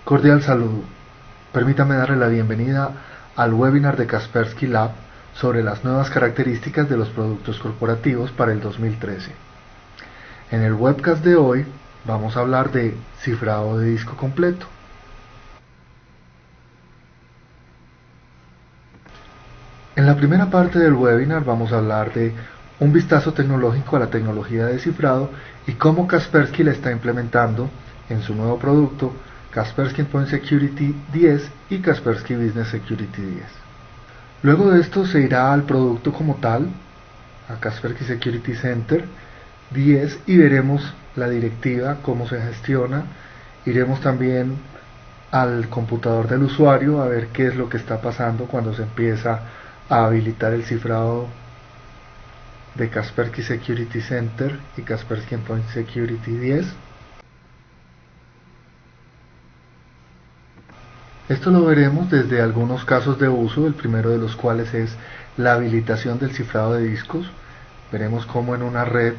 Cordial saludo. Permítame darle la bienvenida al webinar de Kaspersky Lab sobre las nuevas características de los productos corporativos para el 2013. En el webcast de hoy vamos a hablar de cifrado de disco completo. En la primera parte del webinar vamos a hablar de un vistazo tecnológico a la tecnología de cifrado y cómo Kaspersky la está implementando en su nuevo producto Kaspersky Endpoint Security 10 y Kaspersky Business Security 10. Luego de esto se irá al producto como tal, a Kaspersky Security Center 10, y veremos la directiva, cómo se gestiona. Iremos también al computador del usuario a ver qué es lo que está pasando cuando se empieza a habilitar el cifrado de Kaspersky Security Center y Kaspersky Endpoint Security 10. Esto lo veremos desde algunos casos de uso, el primero de los cuales es la habilitación del cifrado de discos. Veremos cómo en una red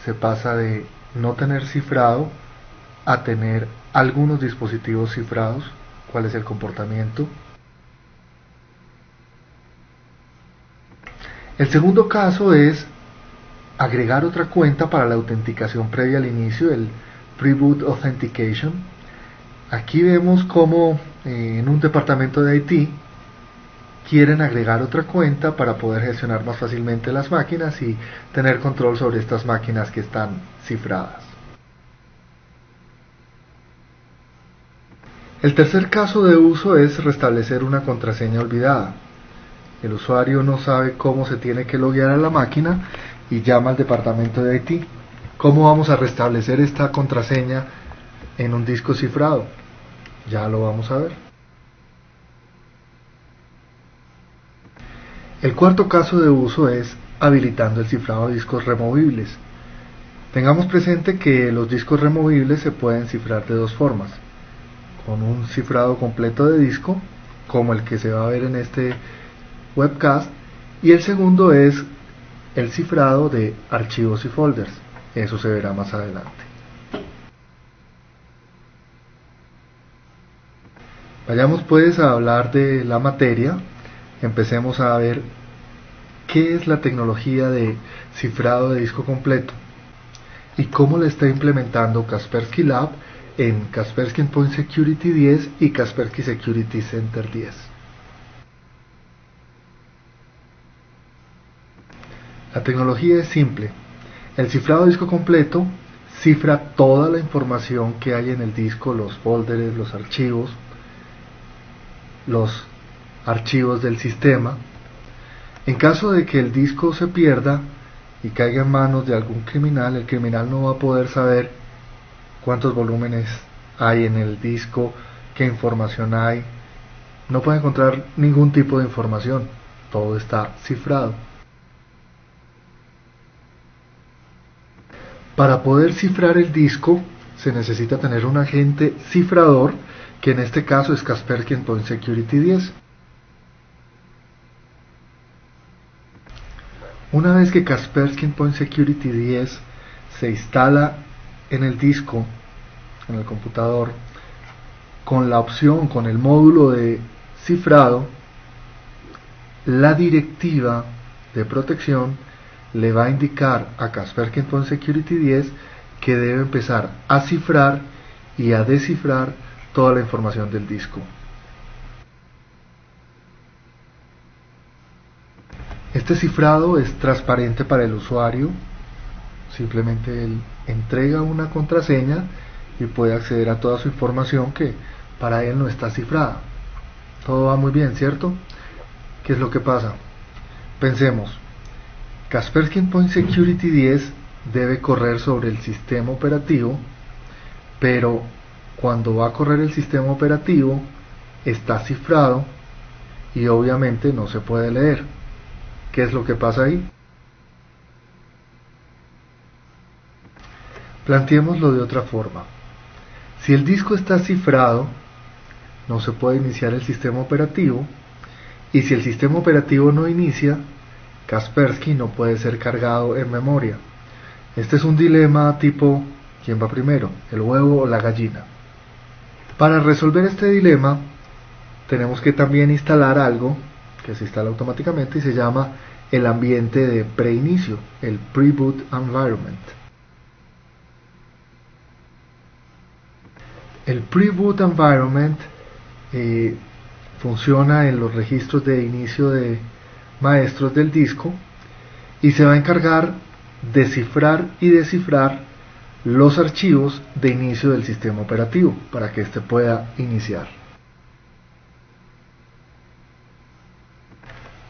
se pasa de no tener cifrado a tener algunos dispositivos cifrados, cuál es el comportamiento. El segundo caso es agregar otra cuenta para la autenticación previa al inicio, el Pre-Boot Authentication. Aquí vemos cómo en un departamento de IT quieren agregar otra cuenta para poder gestionar más fácilmente las máquinas y tener control sobre estas máquinas que están cifradas. El tercer caso de uso es restablecer una contraseña olvidada. El usuario no sabe cómo se tiene que loguear a la máquina y llama al departamento de IT. ¿Cómo vamos a restablecer esta contraseña en un disco cifrado? Ya lo vamos a ver. El cuarto caso de uso es habilitando el cifrado de discos removibles. Tengamos presente que los discos removibles se pueden cifrar de dos formas: con un cifrado completo de disco, como el que se va a ver en este webcast, y el segundo es el cifrado de archivos y folders. Eso se verá más adelante. Vayamos pues a hablar de la materia. Empecemos a ver qué es la tecnología de cifrado de disco completo y cómo la está implementando Kaspersky Lab en Kaspersky Endpoint Security 10 y Kaspersky Security Center 10. La tecnología es simple. El cifrado de disco completo cifra toda la información que hay en el disco, los folders, los archivos del sistema. En caso de que el disco se pierda y caiga en manos de algún criminal, el criminal no va a poder saber cuántos volúmenes hay en el disco, qué información hay. No puede encontrar ningún tipo de información. Todo está cifrado. Para poder cifrar el disco se necesita tener un agente cifrador, que en este caso es Kaspersky Endpoint Security 10. Una vez que Kaspersky Endpoint Security 10 se instala en el disco, en el computador, con la opción, con el módulo de cifrado, la directiva de protección le va a indicar a Kaspersky Endpoint Security 10 que debe empezar a cifrar y a descifrar toda la información del disco. Este cifrado es transparente para el usuario. Simplemente él entrega una contraseña y puede acceder a toda su información que para él no está cifrada. Todo va muy bien, ¿cierto? ¿Qué es lo que pasa? Pensemos, Kaspersky Endpoint Security 10 debe correr sobre el sistema operativo, pero cuando va a correr el sistema operativo está cifrado y obviamente no se puede leer. ¿Qué es lo que pasa ahí? Planteémoslo de otra forma. Si el disco está cifrado, no se puede iniciar el sistema operativo, y si el sistema operativo no inicia, Kaspersky no puede ser cargado en memoria. Este es un dilema tipo ¿quién va primero, el huevo o la gallina? Para resolver este dilema tenemos que también instalar algo que se instala automáticamente y se llama el ambiente de preinicio, el Pre-Boot Environment. El Pre-Boot Environment funciona en los registros de inicio de maestros del disco y se va a encargar de cifrar y descifrar los archivos de inicio del sistema operativo para que éste pueda iniciar.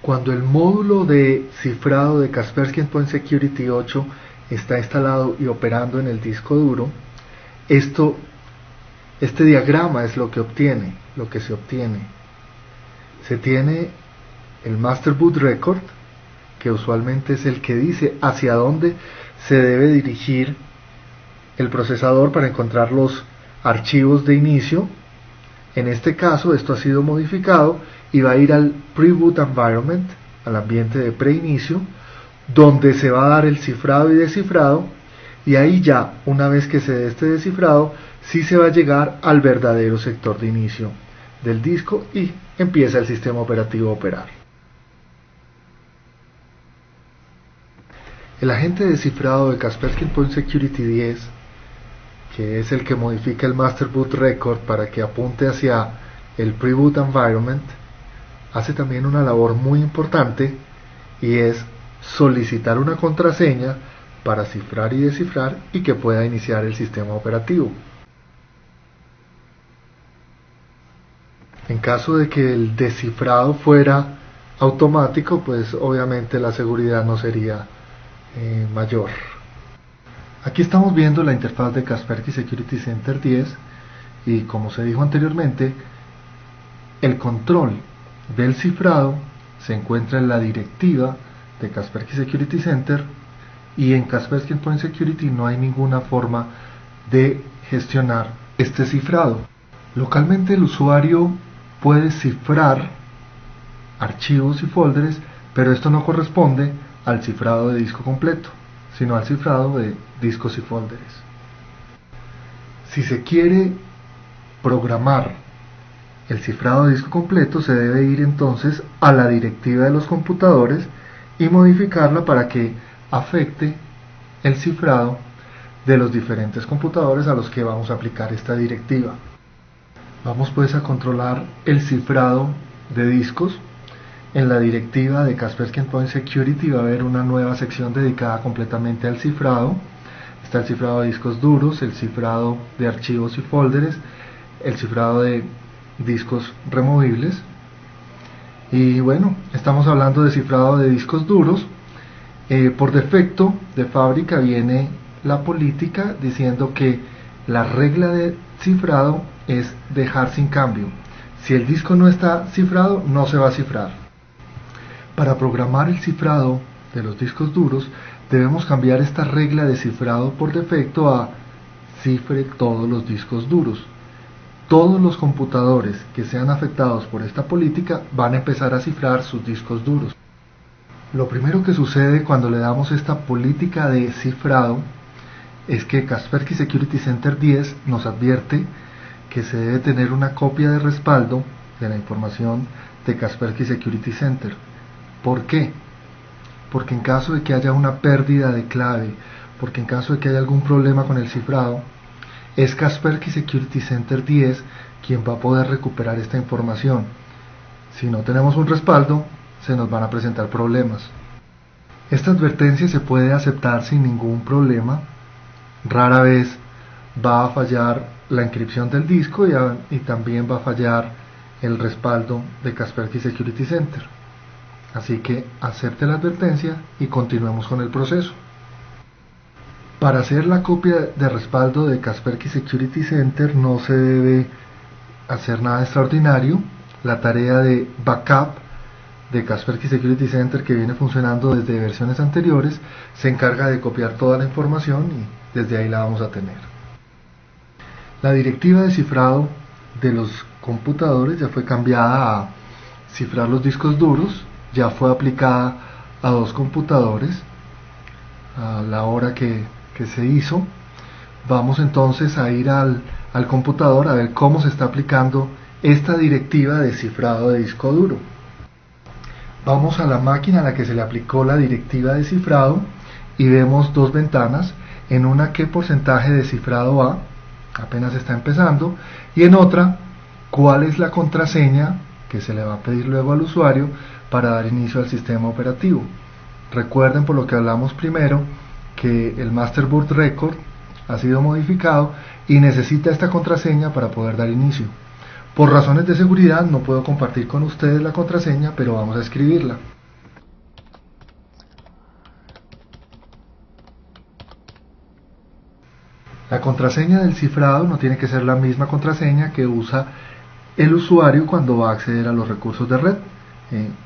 Cuando el módulo de cifrado de Kaspersky Endpoint Security 8 está instalado y operando en el disco duro, este diagrama es lo que se obtiene. Se tiene el Master Boot Record, que usualmente es el que dice hacia dónde se debe dirigir el procesador para encontrar los archivos de inicio. En este caso esto ha sido modificado y va a ir al Pre-Boot Environment, al ambiente de preinicio, donde se va a dar el cifrado y descifrado, y ahí ya, una vez que se dé este descifrado, sí se va a llegar al verdadero sector de inicio del disco y empieza el sistema operativo a operar. El agente de cifrado de Kaspersky Endpoint Security 10, que es el que modifica el Master Boot Record para que apunte hacia el Pre-Boot Environment, hace también una labor muy importante y es solicitar una contraseña para cifrar y descifrar y que pueda iniciar el sistema operativo. En caso de que el descifrado fuera automático, pues obviamente la seguridad no sería mayor. Aquí estamos viendo la interfaz de Kaspersky Security Center 10 y, como se dijo anteriormente, el control del cifrado se encuentra en la directiva de Kaspersky Security Center, y en Kaspersky Endpoint Security no hay ninguna forma de gestionar este cifrado. Localmente el usuario puede cifrar archivos y folders, pero esto no corresponde al cifrado de disco completo, sino al cifrado de discos y folders. Si se quiere programar el cifrado de disco completo, se debe ir entonces a la directiva de los computadores y modificarla para que afecte el cifrado de los diferentes computadores a los que vamos a aplicar esta directiva. Vamos pues a controlar el cifrado de discos. En la directiva de Kaspersky Endpoint Security va a haber una nueva sección dedicada completamente al cifrado. Está el cifrado de discos duros, el cifrado de archivos y folders, el cifrado de discos removibles. Y bueno, estamos hablando de cifrado de discos duros. Por defecto de fábrica viene la política diciendo que la regla de cifrado es dejar sin cambio. Si el disco no está cifrado, no se va a cifrar. Para programar el cifrado de los discos duros, debemos cambiar esta regla de cifrado por defecto a cifre todos los discos duros. Todos los computadores que sean afectados por esta política van a empezar a cifrar sus discos duros. Lo primero que sucede cuando le damos esta política de cifrado es que Kaspersky Security Center 10 nos advierte que se debe tener una copia de respaldo de la información de Kaspersky Security Center. ¿Por qué? Porque en caso de que haya una pérdida de clave, porque en caso de que haya algún problema con el cifrado, es Kaspersky Security Center 10 quien va a poder recuperar esta información. Si no tenemos un respaldo, se nos van a presentar problemas. Esta advertencia se puede aceptar sin ningún problema. Rara vez va a fallar la encripción del disco y también va a fallar el respaldo de Kaspersky Security Center. Así que acepte la advertencia y continuemos con el proceso. Para hacer la copia de respaldo de Kaspersky Security Center no se debe hacer nada extraordinario. La tarea de backup de Kaspersky Security Center, que viene funcionando desde versiones anteriores, se encarga de copiar toda la información y desde ahí la vamos a tener. La directiva de cifrado de los computadores ya fue cambiada a cifrar los discos duros, ya fue aplicada a 2 computadores a la hora que se hizo. Vamos entonces a ir al al computador a ver cómo se está aplicando esta directiva de cifrado de disco duro. Vamos a la máquina a la que se le aplicó la directiva de cifrado y vemos dos ventanas, en una qué porcentaje de cifrado va, apenas está empezando, y en otra cuál es la contraseña que se le va a pedir luego al usuario para dar inicio al sistema operativo. Recuerden, por lo que hablamos primero, que el Master Boot Record ha sido modificado y necesita esta contraseña para poder dar inicio. Por razones de seguridad no puedo compartir con ustedes la contraseña, pero vamos a escribirla. La contraseña del cifrado no tiene que ser la misma contraseña que usa el usuario cuando va a acceder a los recursos de red.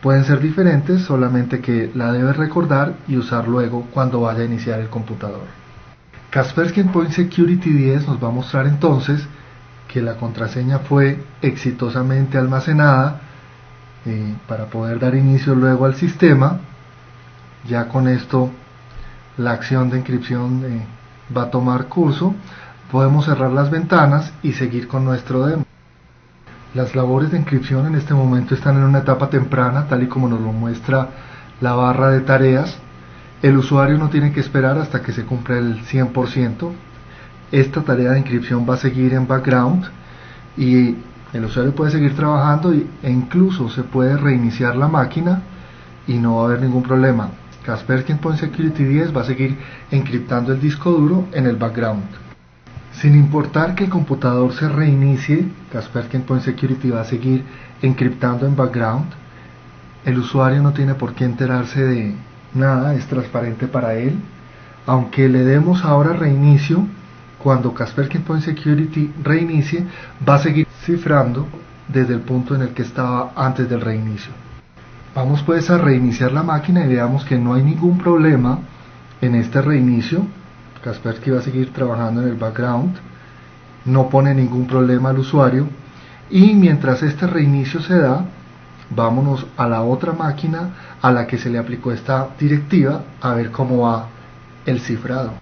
Pueden ser diferentes, solamente que la debe recordar y usar luego cuando vaya a iniciar el computador. Kaspersky Endpoint Security 10 nos va a mostrar entonces que la contraseña fue exitosamente almacenada para poder dar inicio luego al sistema. Ya con esto la acción de encripción va a tomar curso. Podemos cerrar las ventanas y seguir con nuestro demo. Las labores de encripción en este momento están en una etapa temprana, tal y como nos lo muestra la barra de tareas. El usuario no tiene que esperar hasta que se cumpla el 100%. Esta tarea de encripción va a seguir en background y el usuario puede seguir trabajando e incluso se puede reiniciar la máquina y no va a haber ningún problema. Kaspersky Endpoint Security 10 va a seguir encriptando el disco duro en el background. Sin importar que el computador se reinicie, Kaspersky Endpoint Security va a seguir encriptando en background. El usuario no tiene por qué enterarse de nada, es transparente para él. Aunque le demos ahora reinicio, cuando Kaspersky Endpoint Security reinicie, va a seguir cifrando desde el punto en el que estaba antes del reinicio. Vamos pues a reiniciar la máquina y veamos que no hay ningún problema en este reinicio. Kaspersky va a seguir trabajando en el background, no pone ningún problema al usuario, y mientras este reinicio se da, vámonos a la otra máquina a la que se le aplicó esta directiva a ver cómo va el cifrado.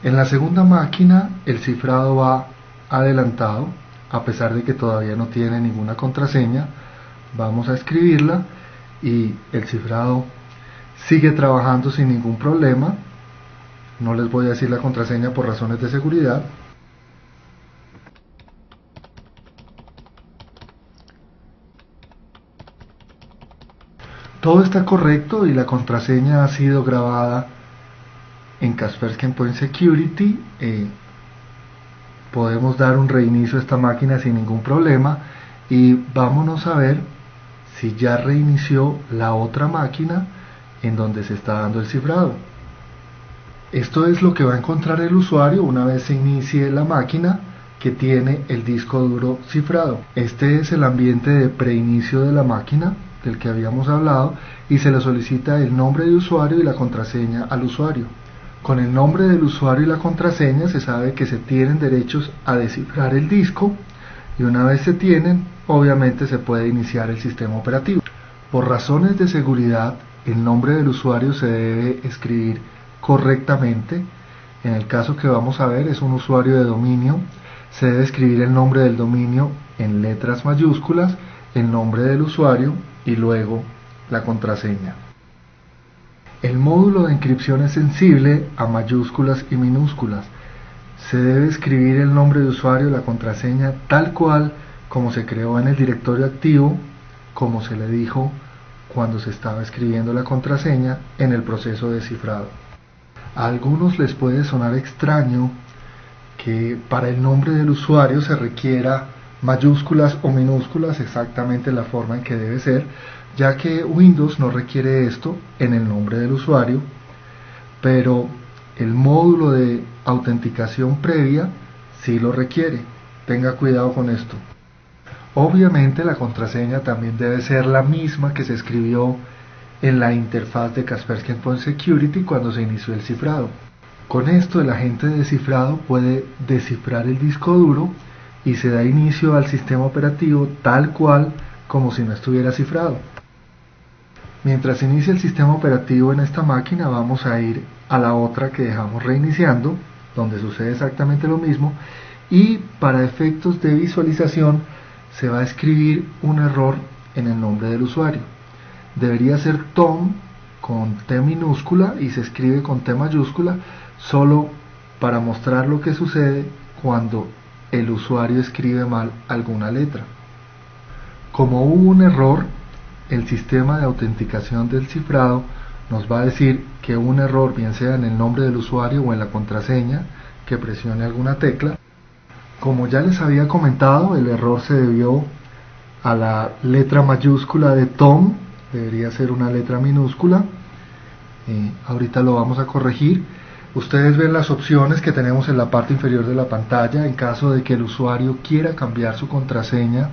En la segunda máquina el cifrado va adelantado, a pesar de que todavía no tiene ninguna contraseña. Vamos a escribirla y el cifrado sigue trabajando sin ningún problema. No les voy a decir la contraseña por razones de seguridad. Todo está correcto y la contraseña ha sido grabada en Kaspersky Endpoint Security. Podemos dar un reinicio a esta máquina sin ningún problema y vámonos a ver si ya reinició la otra máquina en donde se está dando el cifrado. Esto es lo que va a encontrar el usuario una vez se inicie la máquina que tiene el disco duro cifrado. Este es el ambiente de preinicio de la máquina del que habíamos hablado y se le solicita el nombre de usuario y la contraseña al usuario. Con el nombre del usuario y la contraseña se sabe que se tienen derechos a descifrar el disco y una vez se tienen, obviamente se puede iniciar el sistema operativo. Por razones de seguridad, el nombre del usuario se debe escribir correctamente. En el caso que vamos a ver es un usuario de dominio, se debe escribir el nombre del dominio en letras mayúsculas, el nombre del usuario y luego la contraseña. El módulo de encripción es sensible a mayúsculas y minúsculas. Se debe escribir el nombre de usuario y la contraseña tal cual como se creó en el directorio activo, como se le dijo cuando se estaba escribiendo la contraseña en el proceso de cifrado. A algunos les puede sonar extraño que para el nombre del usuario se requiera mayúsculas o minúsculas, exactamente la forma en que debe ser, ya que Windows no requiere esto en el nombre del usuario, pero el módulo de autenticación previa sí lo requiere. Tenga cuidado con esto. Obviamente la contraseña también debe ser la misma que se escribió en la interfaz de Kaspersky Endpoint Security cuando se inició el cifrado. Con esto el agente de cifrado puede descifrar el disco duro y se da inicio al sistema operativo tal cual como si no estuviera cifrado. Mientras inicia el sistema operativo en esta máquina, vamos a ir a la otra que dejamos reiniciando, donde sucede exactamente lo mismo, y para efectos de visualización se va a escribir un error en el nombre del usuario. Debería ser Tom con T minúscula y se escribe con T mayúscula solo para mostrar lo que sucede cuando el usuario escribe mal alguna letra. Como hubo un error, el sistema de autenticación del cifrado nos va a decir que un error, bien sea en el nombre del usuario o en la contraseña, que presione alguna tecla. Como ya les había comentado, el error se debió a la letra mayúscula de Tom, debería ser una letra minúscula. Ahorita lo vamos a corregir. Ustedes ven las opciones que tenemos en la parte inferior de la pantalla. En caso de que el usuario quiera cambiar su contraseña,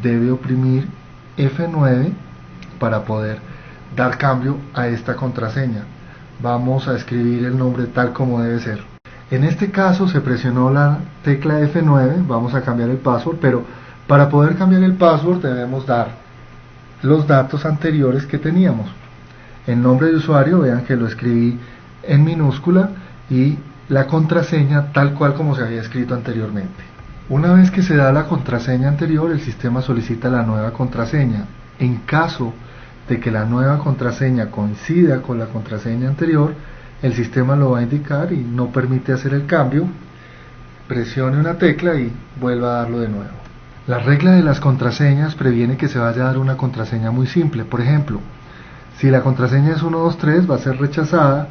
debe oprimir F9 para poder dar cambio a esta contraseña. Vamos a escribir el nombre tal como debe ser. En este caso se presionó la tecla F9, vamos a cambiar el password, pero para poder cambiar el password debemos dar los datos anteriores que teníamos. El nombre de usuario, vean que lo escribí en minúscula, y la contraseña tal cual como se había escrito anteriormente. Una vez que se da la contraseña anterior, el sistema solicita la nueva contraseña. En caso de que la nueva contraseña coincida con la contraseña anterior, el sistema lo va a indicar y no permite hacer el cambio. Presione una tecla y vuelva a darlo de nuevo. La regla de las contraseñas previene que se vaya a dar una contraseña muy simple. Por ejemplo, si la contraseña es 123, va a ser rechazada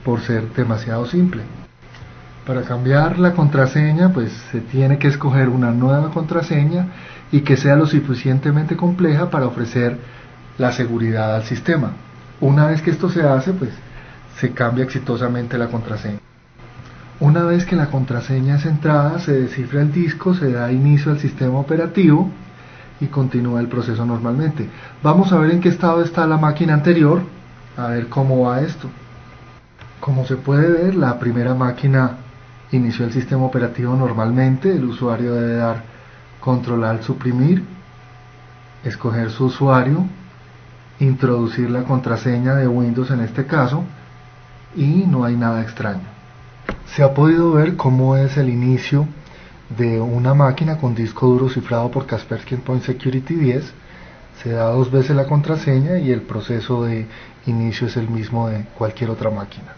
por ser demasiado simple. Para cambiar la contraseña, pues se tiene que escoger una nueva contraseña y que sea lo suficientemente compleja para ofrecer la seguridad al sistema. Una vez que esto se hace, pues se cambia exitosamente la contraseña. Una vez que la contraseña es entrada, se descifra el disco, se da inicio al sistema operativo y continúa el proceso normalmente. Vamos a ver en qué estado está la máquina anterior, a ver cómo va esto. Como se puede ver, la primera máquina inició el sistema operativo normalmente. El usuario debe dar control al suprimir, escoger su usuario, introducir la contraseña de Windows en este caso, y no hay nada extraño. Se ha podido ver cómo es el inicio de una máquina con disco duro cifrado por Kaspersky Endpoint Security 10. Se da 2 veces la contraseña y el proceso de inicio es el mismo de cualquier otra máquina.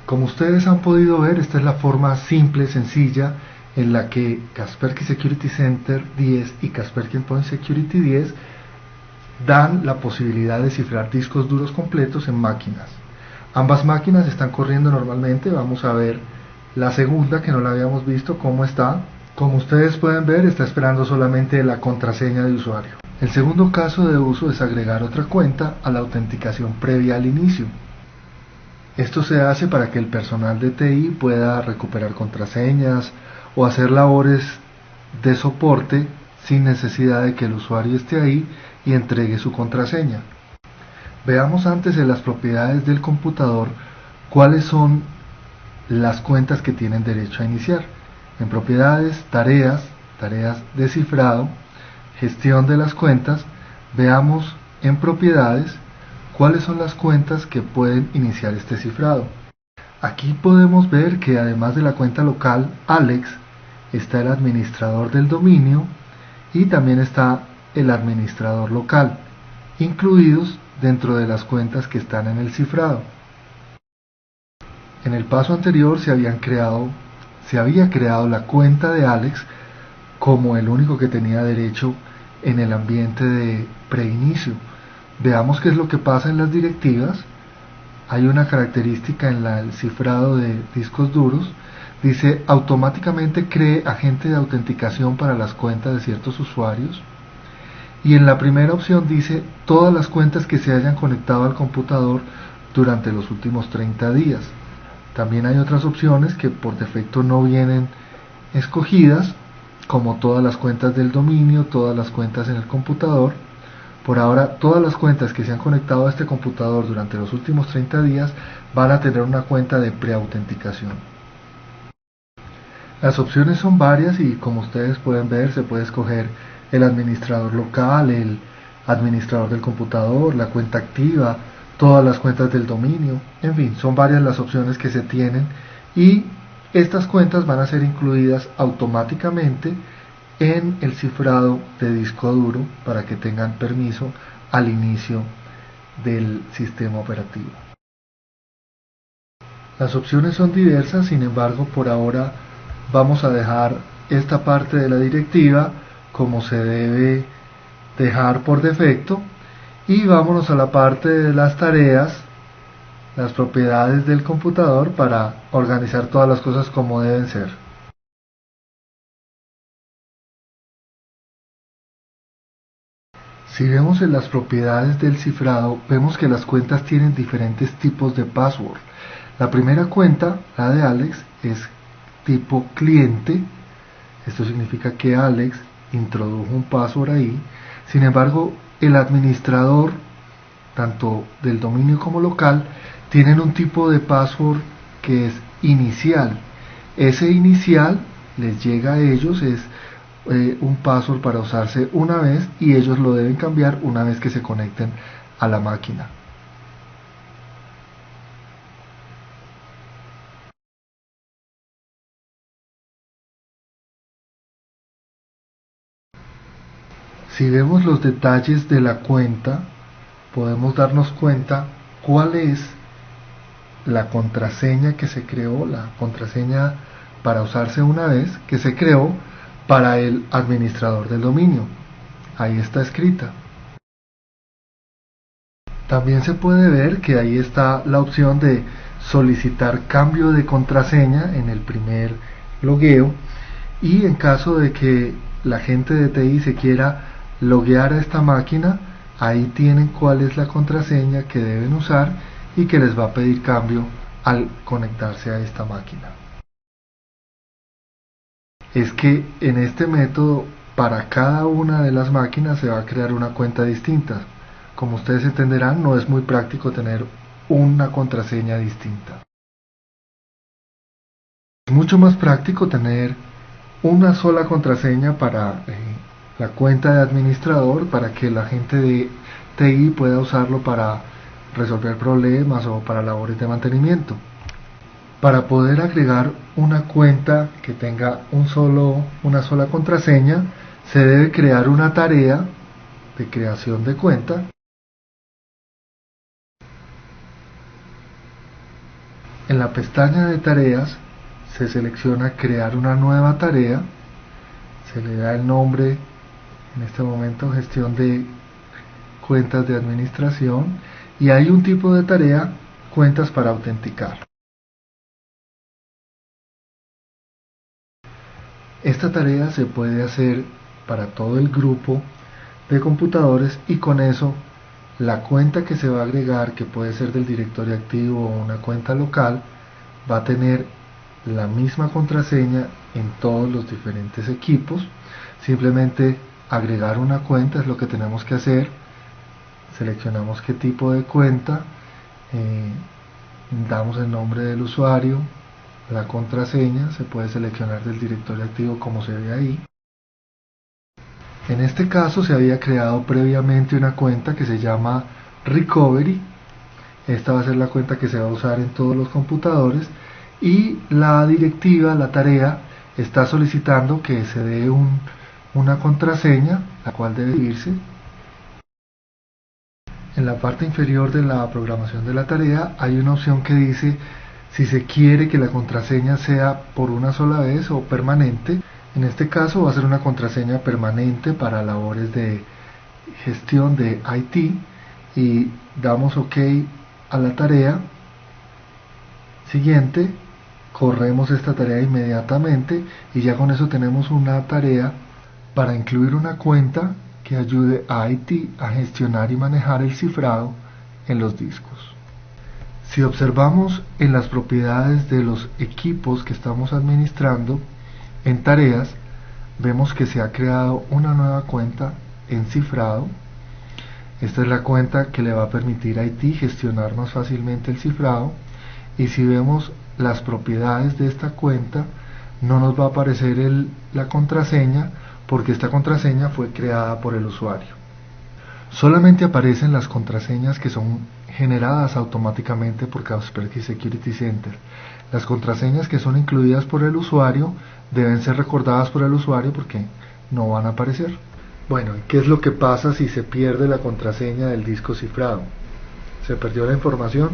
Como ustedes han podido ver, esta es la forma simple, sencilla, en la que Kaspersky Security Center 10 y Kaspersky Endpoint Security 10 dan la posibilidad de cifrar discos duros completos en máquinas. Ambas máquinas están corriendo normalmente. Vamos a ver la segunda, que no la habíamos visto, cómo está. Como ustedes pueden ver, está esperando solamente la contraseña de usuario. El segundo caso de uso es agregar otra cuenta a la autenticación previa al inicio. Esto se hace para que el personal de TI pueda recuperar contraseñas o hacer labores de soporte sin necesidad de que el usuario esté ahí y entregue su contraseña. Veamos antes en las propiedades del computador cuáles son las cuentas que tienen derecho a iniciar. En propiedades, tareas de cifrado, gestión de las cuentas, veamos en propiedades cuáles son las cuentas que pueden iniciar este cifrado. Aquí podemos ver que además de la cuenta local Alex, está el administrador del dominio y también está el administrador local, incluidos dentro de las cuentas que están en el cifrado. En el paso anterior se había creado la cuenta de Alex como el único que tenía derecho en el ambiente de preinicio. Veamos qué es lo que pasa en las directivas. Hay una característica en el cifrado de discos duros. Dice: automáticamente cree agente de autenticación para las cuentas de ciertos usuarios. Y en la primera opción dice todas las cuentas que se hayan conectado al computador durante los últimos 30 días. También hay otras opciones que por defecto no vienen escogidas, como todas las cuentas del dominio, todas las cuentas en el computador. Por ahora, todas las cuentas que se han conectado a este computador durante los últimos 30 días van a tener una cuenta de preautenticación. Las opciones son varias y, como ustedes pueden ver, se puede escoger el administrador local, el administrador del computador, la cuenta activa, todas las cuentas del dominio, en fin, son varias las opciones que se tienen y estas cuentas van a ser incluidas automáticamente en el cifrado de disco duro para que tengan permiso al inicio del sistema operativo. Las opciones son diversas, sin embargo, por ahora vamos a dejar esta parte de la directiva como se debe dejar por defecto y vámonos a la parte de las tareas, las propiedades del computador para organizar todas las cosas como deben ser. Si vemos en las propiedades del cifrado, vemos que las cuentas tienen diferentes tipos de password. La primera cuenta, la de Alex, es tipo cliente. Esto significa que Alex introdujo un password ahí. Sin embargo, el administrador, tanto del dominio como local, tienen un tipo de password que es inicial. Ese inicial les llega a ellos, es un password para usarse una vez y ellos lo deben cambiar una vez que se conecten a la máquina. Si vemos los detalles de la cuenta, podemos darnos cuenta cuál es la contraseña que se creó, la contraseña para usarse una vez que se creó para el administrador del dominio. Ahí está escrita. También se puede ver que ahí está la opción de solicitar cambio de contraseña en el primer logueo y en caso de que la gente de TI se quiera loguear a esta máquina, ahí tienen cuál es la contraseña que deben usar y que les va a pedir cambio al conectarse a esta máquina. Es que en este método para cada una de las máquinas se va a crear una cuenta distinta. Como ustedes entenderán, no es muy práctico tener una contraseña distinta. Es mucho más práctico tener una sola contraseña para la cuenta de administrador, para que la gente de TI pueda usarlo para resolver problemas o para labores de mantenimiento. Para poder agregar una cuenta que tenga una sola contraseña, se debe crear una tarea de creación de cuenta. En la pestaña de tareas se selecciona crear una nueva tarea, se le da el nombre, en este momento gestión de cuentas de administración, y hay un tipo de tarea, cuentas para autenticar. Esta tarea se puede hacer para todo el grupo de computadores y con eso la cuenta que se va a agregar, que puede ser del directorio activo o una cuenta local, va a tener la misma contraseña en todos los diferentes equipos. Simplemente agregar una cuenta es lo que tenemos que hacer. Seleccionamos qué tipo de cuenta, damos el nombre del usuario, la contraseña, se puede seleccionar del directorio activo como se ve ahí. En este caso se había creado previamente una cuenta que se llama Recovery. Esta va a ser la cuenta que se va a usar en todos los computadores y la directiva, la tarea, está solicitando que se dé una contraseña, la cual debe escribirse. En la parte inferior de la programación de la tarea hay una opción que dice si se quiere que la contraseña sea por una sola vez o permanente. En este caso va a ser una contraseña permanente para labores de gestión de IT y damos OK a la tarea. Siguiente, corremos esta tarea inmediatamente y ya con eso tenemos una tarea para incluir una cuenta que ayude a IT a gestionar y manejar el cifrado en los discos. Si observamos en las propiedades de los equipos que estamos administrando, en tareas, vemos que se ha creado una nueva cuenta en cifrado. Esta es la cuenta que le va a permitir a IT gestionar más fácilmente el cifrado. Y si vemos las propiedades de esta cuenta, no nos va a aparecer la contraseña porque esta contraseña fue creada por el usuario. Solamente aparecen las contraseñas que son generadas automáticamente por Kaspersky Security Center. Las contraseñas que son incluidas por el usuario deben ser recordadas por el usuario porque no van a aparecer. Bueno, ¿qué es lo que pasa si se pierde la contraseña del disco cifrado? ¿Se perdió la información?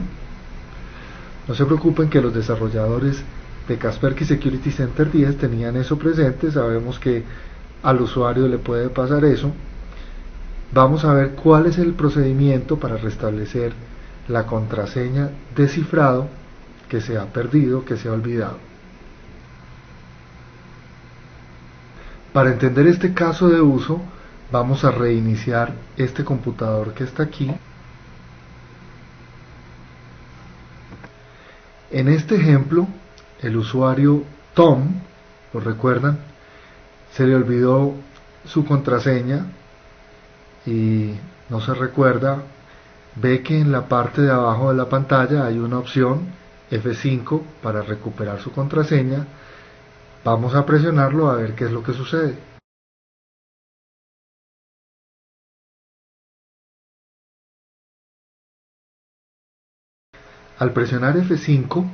No se preocupen, que los desarrolladores de Kaspersky Security Center 10 tenían eso presente. Sabemos que al usuario le puede pasar eso. Vamos a ver cuál es el procedimiento para restablecer la contraseña de cifrado que se ha perdido, que se ha olvidado. Para entender este caso de uso, vamos a reiniciar este computador que está aquí. En este ejemplo, el usuario Tom, ¿lo recuerdan? Se le olvidó su contraseña y no se recuerda. Ve que en la parte de abajo de la pantalla hay una opción F5 para recuperar su contraseña. Vamos a presionarlo a ver qué es lo que sucede. Al presionar F5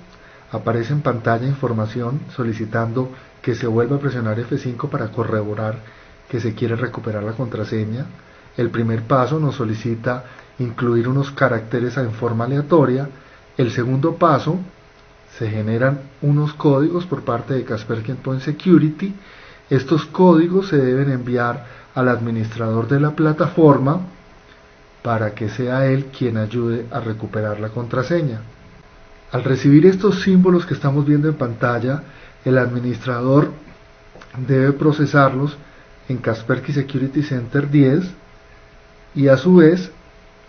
aparece en pantalla información solicitando que se vuelva a presionar F5 para corroborar que se quiere recuperar la contraseña. El primer paso nos solicita incluir unos caracteres en forma aleatoria. El segundo paso, se generan unos códigos por parte de Kaspersky Endpoint Security. Estos códigos se deben enviar al administrador de la plataforma para que sea él quien ayude a recuperar la contraseña. Al recibir estos símbolos que estamos viendo en pantalla, el administrador debe procesarlos en Kaspersky Security Center 10 y a su vez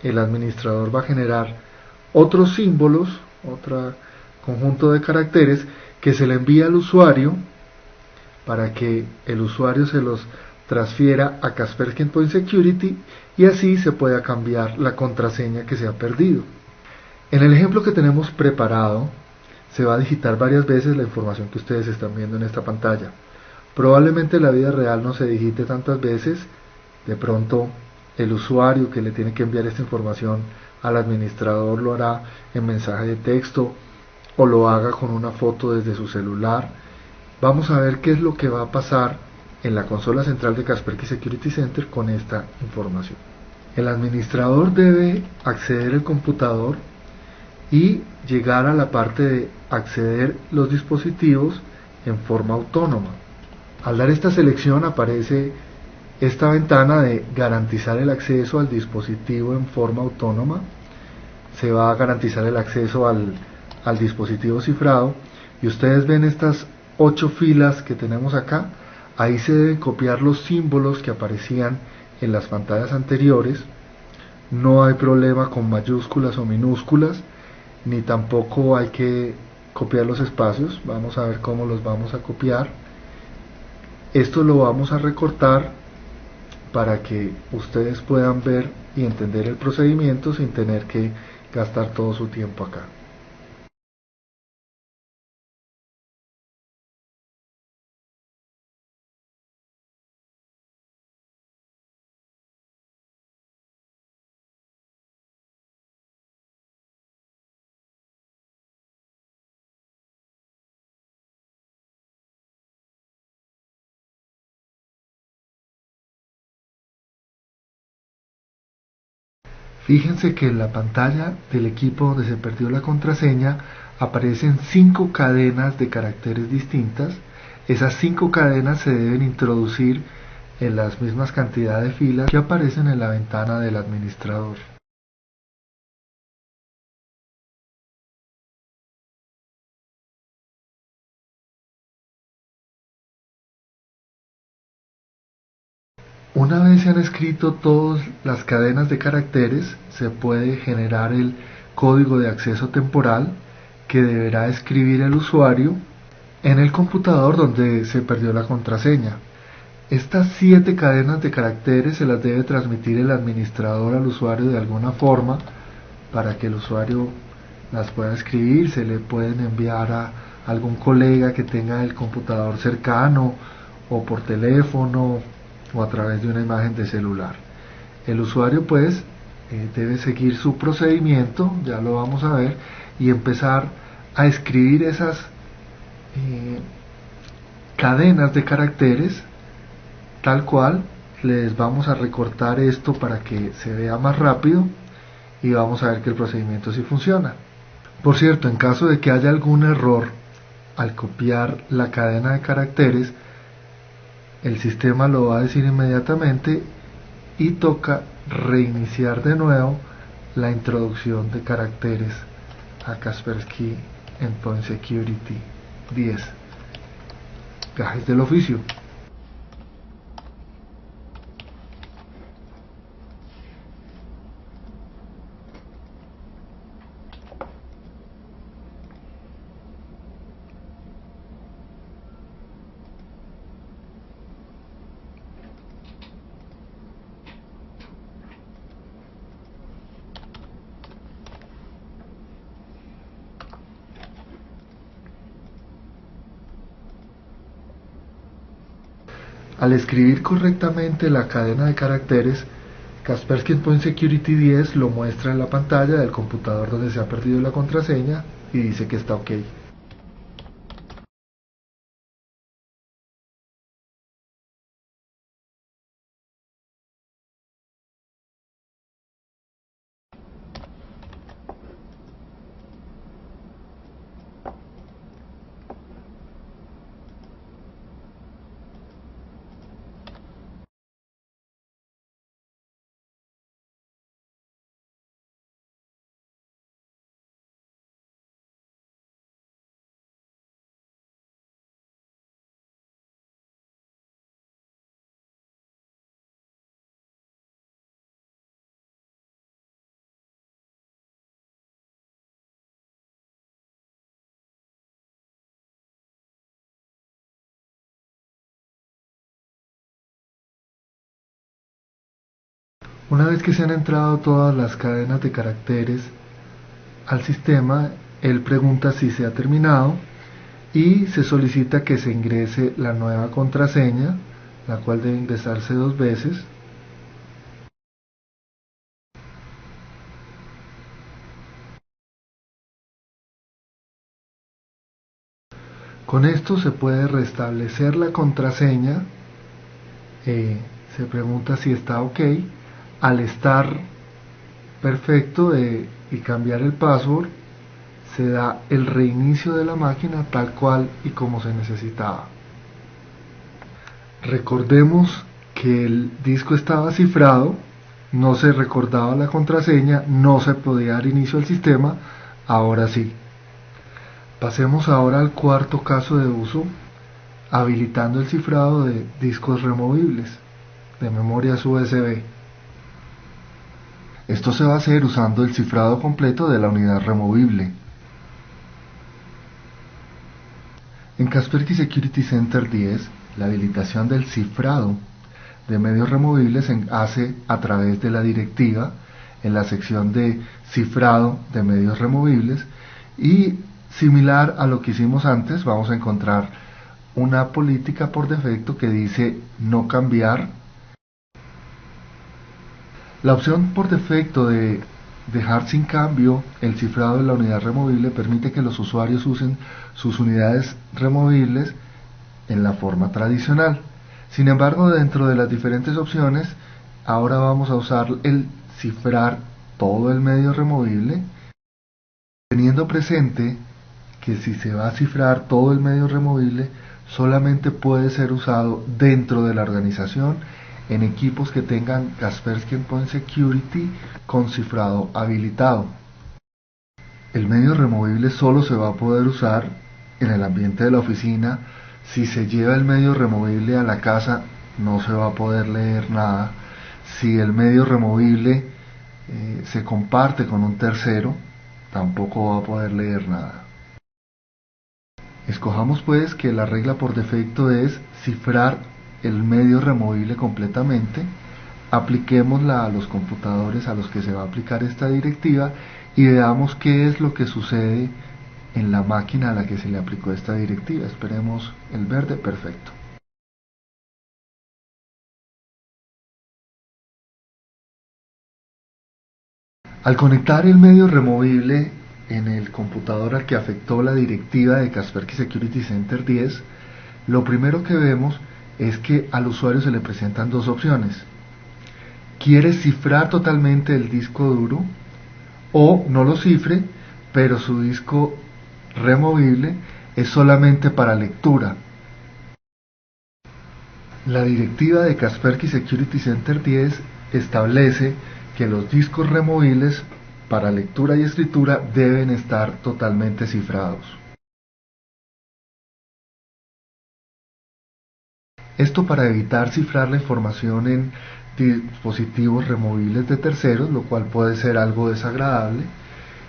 el administrador va a generar otros símbolos, otro conjunto de caracteres que se le envía al usuario para que el usuario se los transfiera a Kaspersky Endpoint Security y así se pueda cambiar la contraseña que se ha perdido. En el ejemplo que tenemos preparado, se va a digitar varias veces la información que ustedes están viendo en esta pantalla. Probablemente en la vida real no se digite tantas veces. De pronto el usuario que le tiene que enviar esta información al administrador lo hará en mensaje de texto o lo haga con una foto desde su celular. Vamos a ver qué es lo que va a pasar en la consola central de Kaspersky Security Center con esta información. El administrador debe acceder al computador y llegar a la parte de acceder los dispositivos en forma autónoma. Al dar esta selección aparece esta ventana de garantizar el acceso al dispositivo en forma autónoma. Se va a garantizar el acceso al dispositivo cifrado y ustedes ven estas 8 filas que tenemos acá. Ahí se deben copiar los símbolos que aparecían en las pantallas anteriores. No hay problema con mayúsculas o minúsculas, ni tampoco hay que copiar los espacios. Vamos a ver cómo los vamos a copiar. Esto lo vamos a recortar para que ustedes puedan ver y entender el procedimiento sin tener que gastar todo su tiempo acá. Fíjense que en la pantalla del equipo donde se perdió la contraseña aparecen 5 cadenas de caracteres distintas. Esas 5 cadenas se deben introducir en las mismas cantidades de filas que aparecen en la ventana del administrador. Una vez se han escrito todas las cadenas de caracteres, se puede generar el código de acceso temporal que deberá escribir el usuario en el computador donde se perdió la contraseña. Estas 7 cadenas de caracteres se las debe transmitir el administrador al usuario de alguna forma para que el usuario las pueda escribir. Se le pueden enviar a algún colega que tenga el computador cercano o por teléfono o a través de una imagen de celular. El usuario pues debe seguir su procedimiento, ya lo vamos a ver, y empezar a escribir esas cadenas de caracteres tal cual. Les vamos a recortar esto para que se vea más rápido y vamos a ver que el procedimiento sí funciona. Por cierto, en caso de que haya algún error al copiar la cadena de caracteres, el sistema lo va a decir inmediatamente y toca reiniciar de nuevo la introducción de caracteres a Kaspersky Endpoint Security 10. Gajes del oficio. Al escribir correctamente la cadena de caracteres, Kaspersky Endpoint Security 10 lo muestra en la pantalla del computador donde se ha perdido la contraseña y dice que está OK. Una vez que se han entrado todas las cadenas de caracteres al sistema, él pregunta si se ha terminado y se solicita que se ingrese la nueva contraseña, la cual debe ingresarse 2 veces. Con esto se puede restablecer la contraseña, se pregunta si está OK. Al estar perfecto y cambiar el password, se da el reinicio de la máquina tal cual y como se necesitaba. Recordemos que el disco estaba cifrado, no se recordaba la contraseña, no se podía dar inicio al sistema. Ahora sí. Pasemos ahora al cuarto caso de uso, habilitando el cifrado de discos removibles de memorias USB. Esto se va a hacer usando el cifrado completo de la unidad removible. En Kaspersky Security Center 10, la habilitación del cifrado de medios removibles se hace a través de la directiva en la sección de cifrado de medios removibles, y similar a lo que hicimos antes, vamos a encontrar una política por defecto que dice no cambiar. La opción por defecto de dejar sin cambio el cifrado de la unidad removible permite que los usuarios usen sus unidades removibles en la forma tradicional. Sin embargo, dentro de las diferentes opciones, ahora vamos a usar el cifrar todo el medio removible, teniendo presente que si se va a cifrar todo el medio removible, solamente puede ser usado dentro de la organización en equipos que tengan Kaspersky Endpoint Security con cifrado habilitado. El medio removible solo se va a poder usar en el ambiente de la oficina. Si se lleva el medio removible a la casa, no se va a poder leer nada. Si el medio removible se comparte con un tercero, tampoco va a poder leer nada. Escojamos pues que la regla por defecto es cifrar el medio removible completamente. Apliquémosla a los computadores a los que se va a aplicar esta directiva y veamos qué es lo que sucede en la máquina a la que se le aplicó esta directiva. Esperemos el verde. Perfecto. Al conectar el medio removible en el computador al que afectó la directiva de Kaspersky Security Center 10, lo primero que vemos es que al usuario se le presentan dos opciones. Quiere cifrar totalmente el disco duro o no lo cifre, pero su disco removible es solamente para lectura. La directiva de Kaspersky Security Center 10 establece que los discos removibles para lectura y escritura deben estar totalmente cifrados. Esto para evitar cifrar la información en dispositivos removibles de terceros, lo cual puede ser algo desagradable.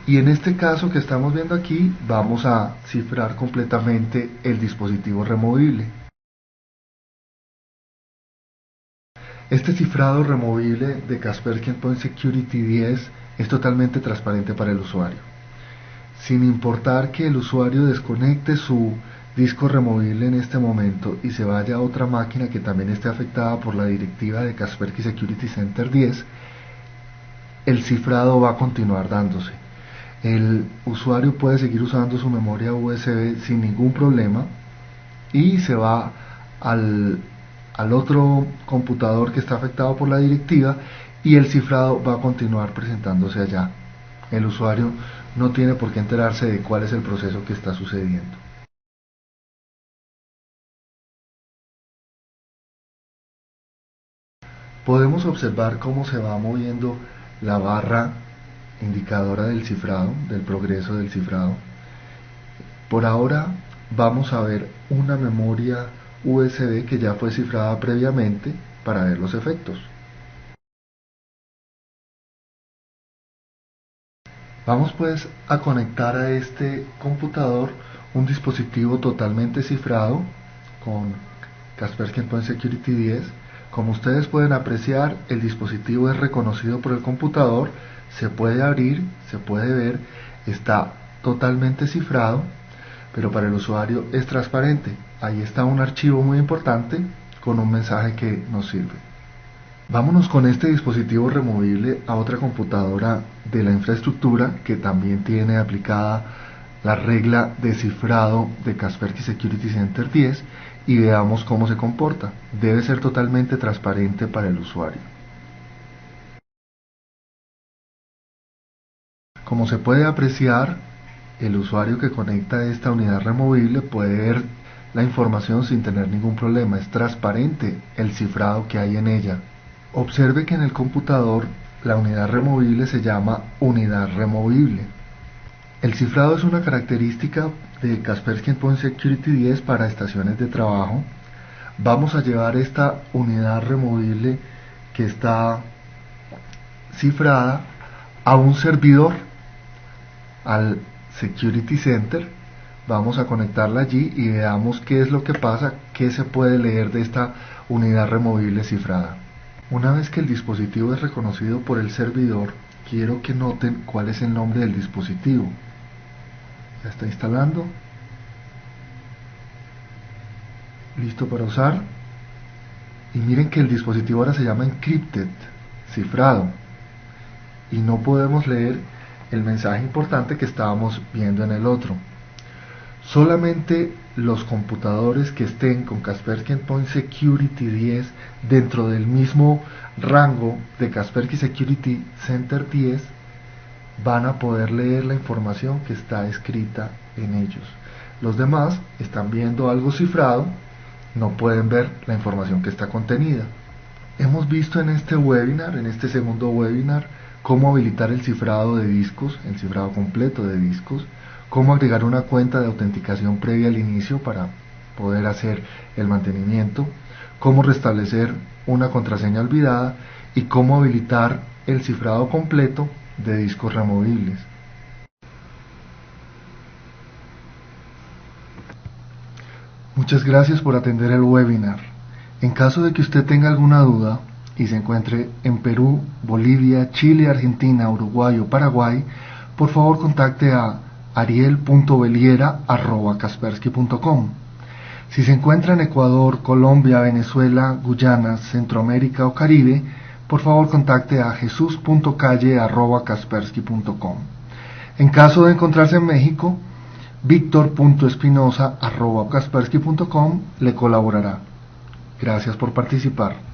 Y en este caso que estamos viendo aquí, vamos a cifrar completamente el dispositivo removible. Este cifrado removible de Kaspersky Endpoint Security 10 es totalmente transparente para el usuario. Sin importar que el usuario desconecte su disco removible en este momento y se vaya a otra máquina que también esté afectada por la directiva de Kaspersky Security Center 10, el cifrado va a continuar dándose. El usuario puede seguir usando su memoria USB sin ningún problema y se va al otro computador que está afectado por la directiva y el cifrado va a continuar presentándose allá. El usuario no tiene por qué enterarse de cuál es el proceso que está sucediendo. Podemos observar cómo se va moviendo la barra indicadora del cifrado, del progreso del cifrado. Por ahora vamos a ver una memoria USB que ya fue cifrada previamente para ver los efectos. Vamos pues a conectar a este computador un dispositivo totalmente cifrado con Kaspersky Endpoint Security 10. Como ustedes pueden apreciar, el dispositivo es reconocido por el computador, se puede abrir, se puede ver, está totalmente cifrado, pero para el usuario es transparente. Ahí está un archivo muy importante con un mensaje que nos sirve. Vámonos con este dispositivo removible a otra computadora de la infraestructura que también tiene aplicada la regla de cifrado de Kaspersky Security Center 10 y veamos cómo se comporta. Debe ser totalmente transparente para el usuario. Como se puede apreciar, el usuario que conecta esta unidad removible puede ver la información sin tener ningún problema. Es transparente el cifrado que hay en ella. Observe que en el computador la unidad removible se llama unidad removible. El cifrado es una característica de Kaspersky Endpoint Security 10 para estaciones de trabajo. Vamos a llevar esta unidad removible que está cifrada a un servidor, al Security Center. Vamos a conectarla allí y veamos qué es lo que pasa, qué se puede leer de esta unidad removible cifrada. Una vez que el dispositivo es reconocido por el servidor, quiero que noten cuál es el nombre del dispositivo. Ya está instalando. Listo para usar. Y miren que el dispositivo ahora se llama Encrypted, cifrado. Y no podemos leer el mensaje importante que estábamos viendo en el otro. Solamente los computadores que estén con Kaspersky Endpoint Security 10 dentro del mismo rango de Kaspersky Security Center 10 van a poder leer la información que está escrita en ellos. Los demás están viendo algo cifrado, no pueden ver la información que está contenida. Hemos visto en este webinar, en este segundo webinar, cómo habilitar el cifrado de discos, el cifrado completo de discos, cómo agregar una cuenta de autenticación previa al inicio para poder hacer el mantenimiento, cómo restablecer una contraseña olvidada y cómo habilitar el cifrado completo de discos removibles. Muchas gracias por atender el webinar. En caso de que usted tenga alguna duda y se encuentre en Perú, Bolivia, Chile, Argentina, Uruguay o Paraguay, por favor contacte a ariel.beliera@kaspersky.com. Si se encuentra en Ecuador, Colombia, Venezuela, Guyana, Centroamérica o Caribe, por favor contacte a jesus.calle@kaspersky.com. En caso de encontrarse en México, victor.espinosa@kaspersky.com le colaborará. Gracias por participar.